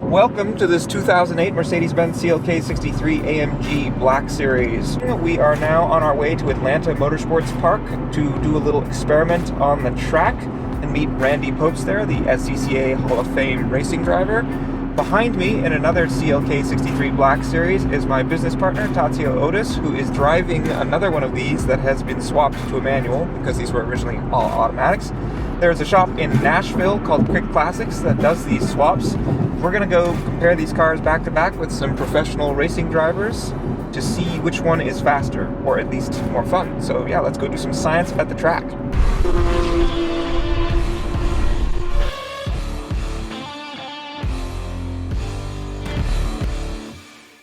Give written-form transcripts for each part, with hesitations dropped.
Welcome to this 2008 Mercedes-Benz CLK 63 AMG Black Series. We are now on our way to Atlanta Motorsports Park to do a little experiment on the track and meet Randy Pobst there, the SCCA Hall of Fame racing driver. Behind me in another CLK 63 Black Series is my business partner, Tazio Ottis, who is driving another one of these that has been swapped to a manual because these were originally all automatics. There's a shop in Nashville called Kwiek Classics that does these swaps. We're going to go compare these cars back to back with some professional racing drivers to see which one is faster, or at least more fun. So yeah, let's go do some science at the track.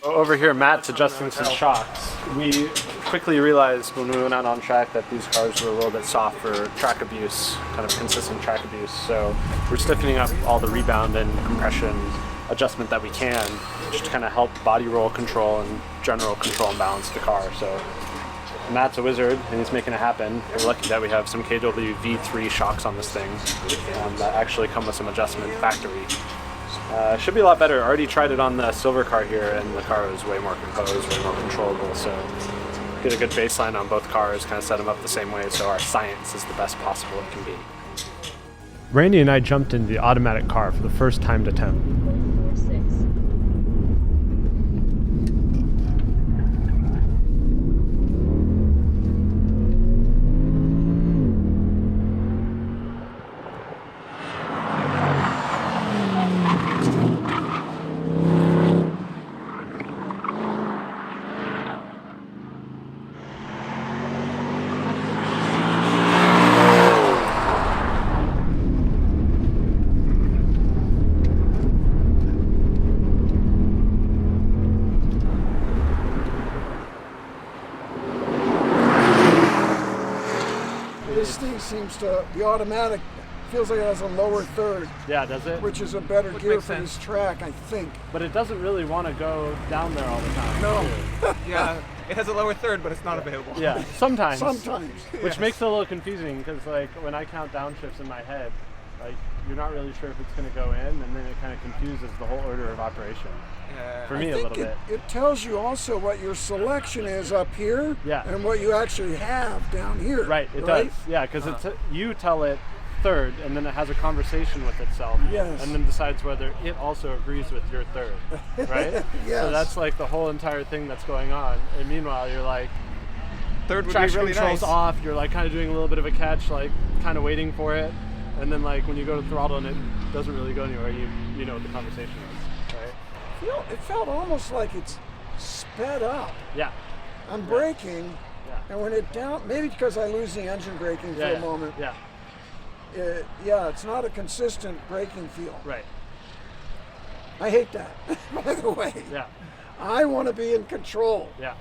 Over here, Matt's adjusting some shocks. We quickly realized when we went out on track that these cars were a little bit soft for track abuse, kind of consistent track abuse. So we're stiffening up all the rebound and compression adjustment that we can, just to kind of help body roll control and general control and balance the car. So Matt's a wizard and he's making it happen. We're lucky that we have some KW V3 shocks on this thing that actually come with some adjustment factory. Should be a lot better. I already tried it on the silver car here and the car was way more composed, way more controllable. So get a good baseline on both cars, kind of set them up the same way so our science is the best possible it can be. Randy and I jumped into the automatic car for the first time to attempt. This thing seems to, the automatic feels like it has a lower third. Yeah, does it? Which is a better gear for this track, I think. But it doesn't really want to go down there all the time. No. Yeah, it has a lower third, but it's not available. Yeah, sometimes. Sometimes. Which makes it a little confusing because, like, when I count downshifts in my head, like, you're not really sure if it's going to go in, and then it kind of confuses the whole order of operation. For me, a little bit. It tells you also what your selection is up here and what you actually have down here. Right, it does. Yeah, because you tell it third, and then it has a conversation with itself. Yes. And then decides whether it also agrees with your third. Right? Yes. So that's like the whole entire thing that's going on. And meanwhile, you're like, Third would be traction really control's nice. off, you're like kind of doing a little bit of a catch, like kind of waiting for it. And then like when you go to throttle and it doesn't really go anywhere, you know what the conversation is, right? It felt almost like it's sped up. Yeah. I'm braking, Yeah. and when it down, maybe because I lose the engine braking for a moment. Yeah. It's not a consistent braking feel. Right. I hate that, by the way. Yeah. I want to be in control. Yeah.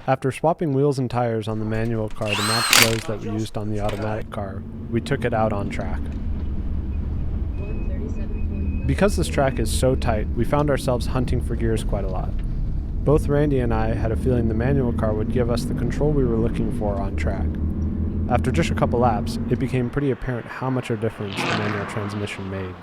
After swapping wheels and tires on the manual car to match those that we used on the automatic car, we took it out on track. Because this track is so tight, we found ourselves hunting for gears quite a lot. Both Randy and I had a feeling the manual car would give us the control we were looking for on track. After just a couple laps, it became pretty apparent how much of a difference the manual transmission made.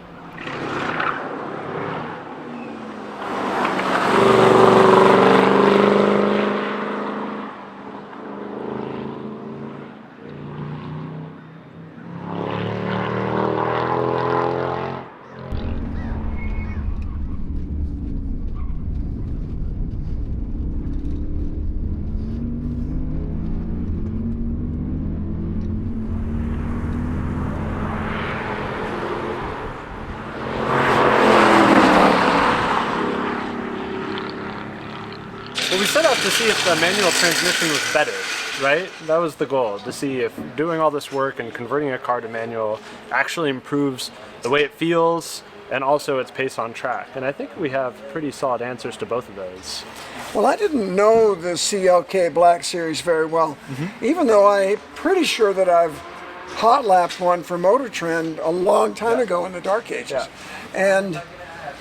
Well, we set out to see if the manual transmission was better, right? That was the goal, to see if doing all this work and converting a car to manual actually improves the way it feels and also its pace on track. And I think we have pretty solid answers to both of those. Well, I didn't know the CLK Black Series very well, even though I'm pretty sure that I've hot lapped one for Motor Trend a long time ago in the dark ages. And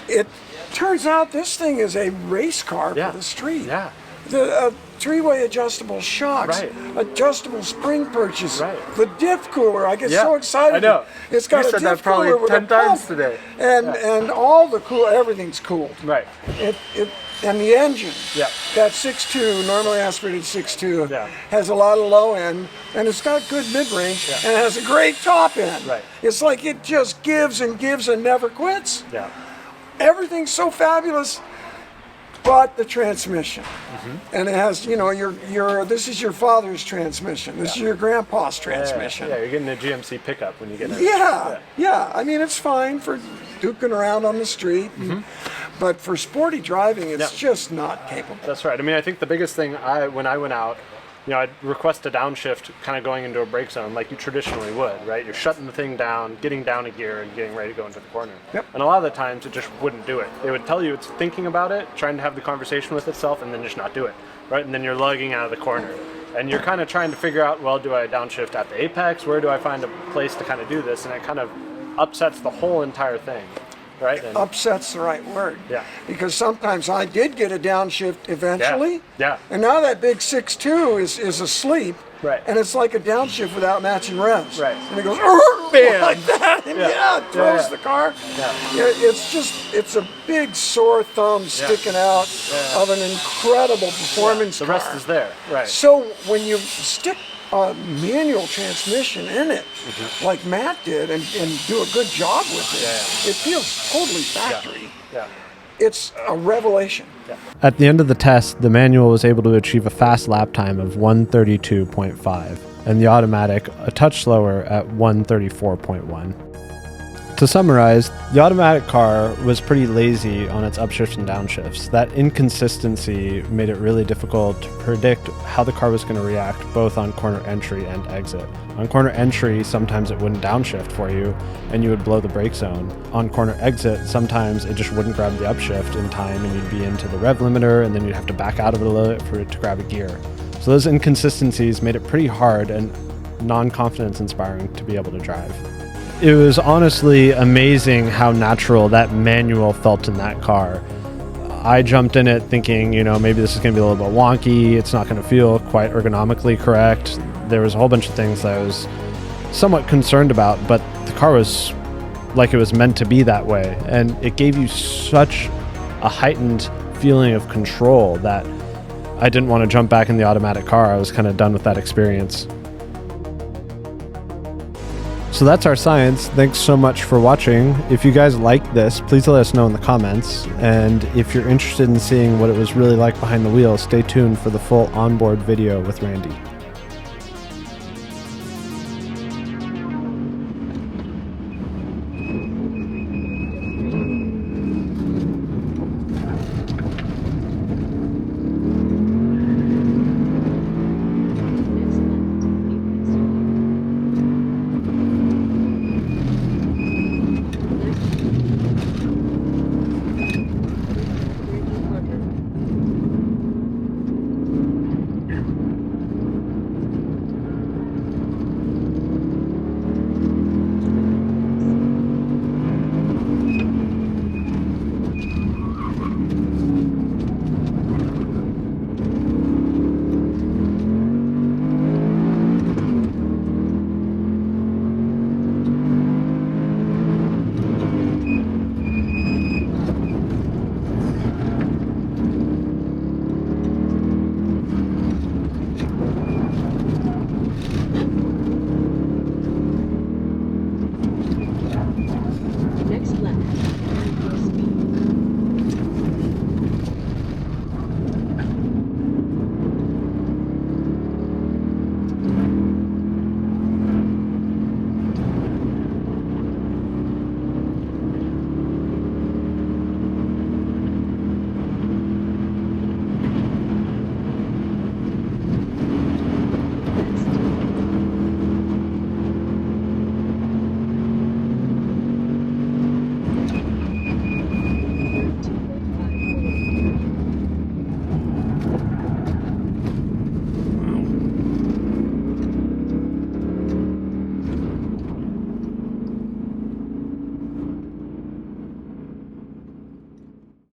it turns out this thing is a race car for the street. Yeah. The three-way adjustable shocks, Right. adjustable spring purchase, Right. the diff cooler. I get Yeah, so excited. I know. It's got You a said that diff probably cooler with 10 a times pump, today. and all the everything's cooled. Right. And the engine, Yeah. that 6.2, normally aspirated 6.2, Yeah. has a lot of low end, and it's got good mid-range, and it has a great top end. Right. It's like it just gives and gives and never quits. Yeah. Everything's so fabulous, but the transmission. Mm-hmm. And it has, you know, this is your father's transmission. This is your grandpa's transmission. Yeah, you're getting a GMC pickup when you get it. Yeah. I mean, it's fine for duking around on the street, but for sporty driving, it's just not capable. That's right. I mean, I think the biggest thing when I went out, you know, I'd request a downshift kind of going into a brake zone like you traditionally would, right? You're shutting the thing down, getting down a gear, and getting ready to go into the corner. Yep. And a lot of the times it just wouldn't do it. It would tell you it's thinking about it, trying to have the conversation with itself, and then just not do it, right? And then you're lugging out of the corner. And you're kind of trying to figure out, well, do I downshift at the apex? Where do I find a place to kind of do this? And it kind of upsets the whole entire thing. Right? And Upset's the right word. Yeah. Because sometimes I did get a downshift eventually. Yeah. And now that big 6.2 is asleep. Right. And it's like a downshift without matching revs. Right. And it goes Bam. like that. And it throws the car. Yeah. It's a big sore thumb sticking out of an incredible performance The car. rest is there. Right. So when you stick a manual transmission in it, like Matt did, and do a good job with it, it feels totally factory. Yeah. It's a revelation. At the end of the test, the manual was able to achieve a fast lap time of 1:32.5, and the automatic a touch slower at 1:34.1. To summarize, the automatic car was pretty lazy on its upshifts and downshifts. That inconsistency made it really difficult to predict how the car was going to react both on corner entry and exit. On corner entry, sometimes it wouldn't downshift for you and you would blow the brake zone. On corner exit, sometimes it just wouldn't grab the upshift in time and you'd be into the rev limiter and then you'd have to back out of it a little bit for it to grab a gear. So those inconsistencies made it pretty hard and non-confidence inspiring to be able to drive. It was honestly amazing how natural that manual felt in that car. I jumped in it thinking, you know, maybe this is going to be a little bit wonky. It's not going to feel quite ergonomically correct. There was a whole bunch of things that I was somewhat concerned about, but the car was like it was meant to be that way. And it gave you such a heightened feeling of control that I didn't want to jump back in the automatic car. I was kind of done with that experience. So that's our science. Thanks so much for watching. If you guys like this, please let us know in the comments. And if you're interested in seeing what it was really like behind the wheel, stay tuned for the full onboard video with Randy.